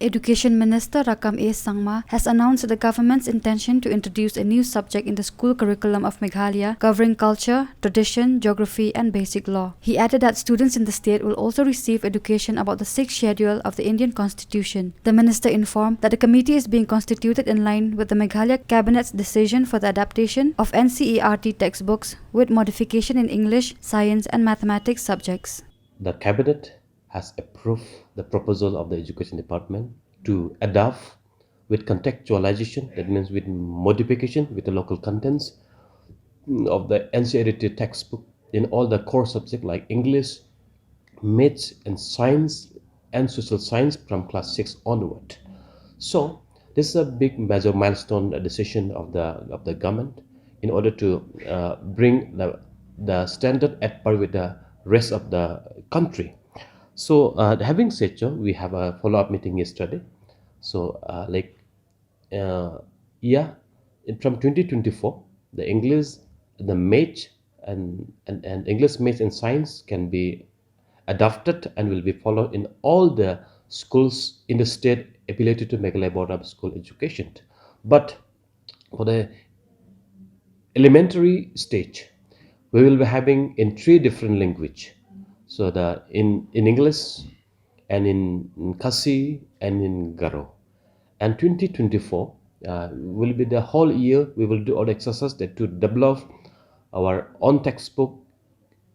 Education Minister Rakam A. Sangma has announced the government's intention to introduce a new subject in the school curriculum of Meghalaya covering culture, tradition, geography and basic law. He added that students in the state will also receive education about the 6th schedule of the Indian Constitution. The minister informed that the committee is being constituted in line with the Meghalaya Cabinet's decision for the adaptation of NCERT textbooks with modification in English, science and mathematics subjects. The Cabinet has approved the proposal of the Education Department to adapt with contextualization, that means with modification with the local contents of the NCERT textbook in all the core subjects like English, Maths and Science and Social Science from class 6 onward. So this is a big major milestone decision of the government in order to bring the standard at par with the rest of the country. So having said so, we have a follow-up meeting yesterday. So from 2024, the English, the Maths and English, Maths and Science can be adopted and will be followed in all the schools in the state affiliated to Meghalaya Board of School Education. But for the elementary stage, we will be having in 3 different language. So in English and in Khasi and in Garo. And 2024 will be the whole year we will do all the exercises to develop our own textbook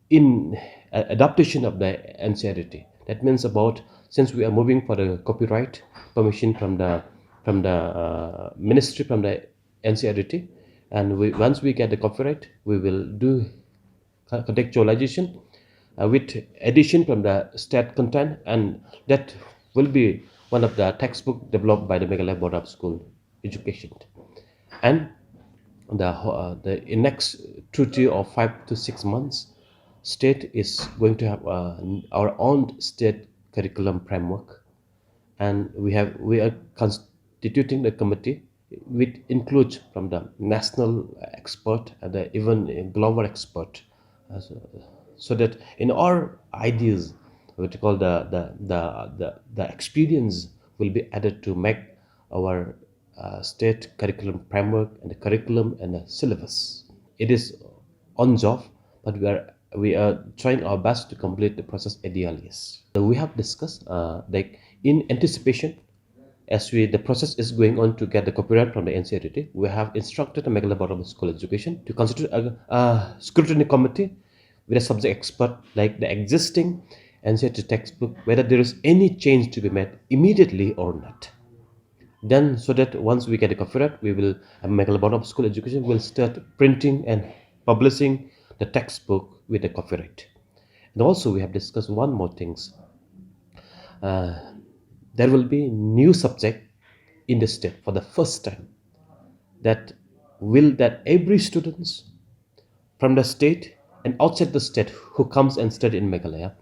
in adaptation of the NCERT. That means since we are moving for the copyright permission from the ministry, from the NCERT, and once we get the copyright, we will do contextualization with addition from the state content, and that will be one of the textbook developed by the Meghalaya Board of School Education. And in next 2 or 5 to 6 months, state is going to have our own state curriculum framework, and we are constituting the committee which includes from the national expert and even global expert. So that in our ideas, what we call the experience will be added to make our state curriculum framework and the curriculum and the syllabus. It is on job, but we are trying our best to complete the process ideally. So we have discussed in anticipation, as the process is going on to get the copyright from the NCERT, we have instructed the Meghalaya Board of School Education to constitute a scrutiny committee with a subject expert like the existing NCERT textbook, whether there is any change to be made immediately or not. Then, so that once we get the copyright, Meghalaya Board of School Education will start printing and publishing the textbook with the copyright. And also, we have discussed one more things. There will be new subject in the state for the first time that every students from the state and outside the state who comes and study in Meghalaya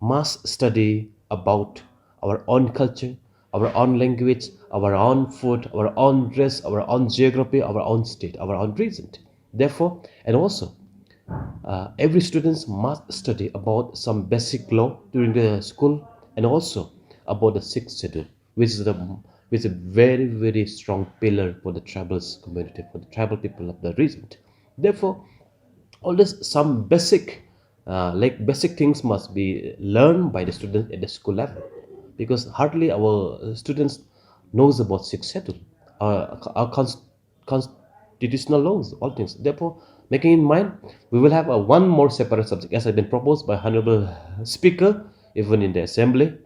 must study about our own culture, our own language, our own food, our own dress, our own geography, our own state, our own region. Therefore, and also, every student must study about some basic law during the school, and also about the 6th schedule, which is a very, very strong pillar for the tribal community, for the tribal people of the region. Therefore, all this some basic things must be learned by the students at the school level, because hardly our students knows about 6th schedule, our constitutional laws, all things. Therefore, making in mind, we will have one more separate subject, as has been proposed by Honorable Speaker, even in the Assembly,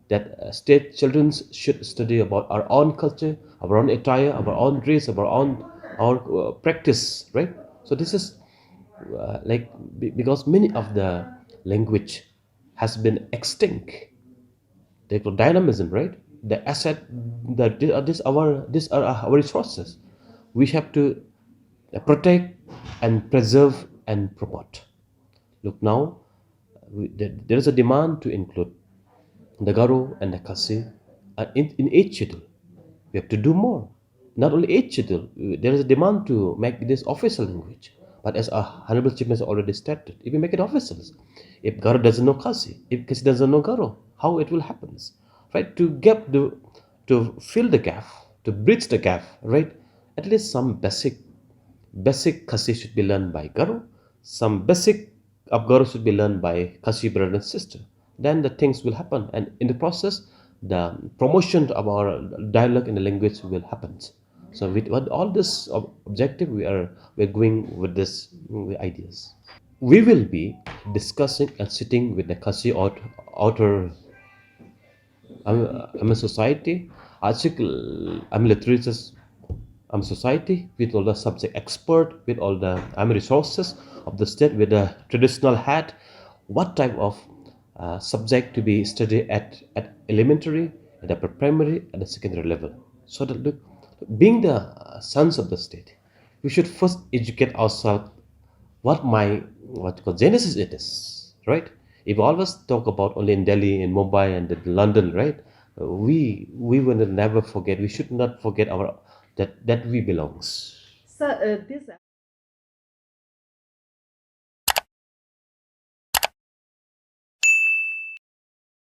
that state children should study about our own culture, our own attire, our own dress, our practice, right? So this is because many of the language has been extinct. They call dynamism, right? The asset, these are our resources. We have to protect and preserve and promote. Look, now there is a demand to include the Garo and the Khasi in 8th schedule. We have to do more. Not only 8th schedule, there is a demand to make this official language. But as our Honorable Chief Minister already stated, if we make it official, if Garo doesn't know Khasi, if Khasi doesn't know Garo, how it will happen? Right? To get the to fill the gap, to bridge the gap, right? At least some basic Khasi should be learned by Garo. Some basic of Garo should be learned by Khasi brother and sister. Then the things will happen, and in the process, the promotion of our dialogue in the language will happen. So with all this objective, we're going with this ideas. We will be discussing and sitting with the Khasi outer I'm a society. I'm literature. I'm society with all the subject expert, with all the resources of the state, with the traditional hat. What type of subject to be studied at elementary, at upper primary, at the secondary level? So that look, being the sons of the state, we should first educate ourselves what you call genesis it is, right? If we always talk about only in Delhi, in Mumbai, and in London, right? We will never forget. We should not forget our that we belongs.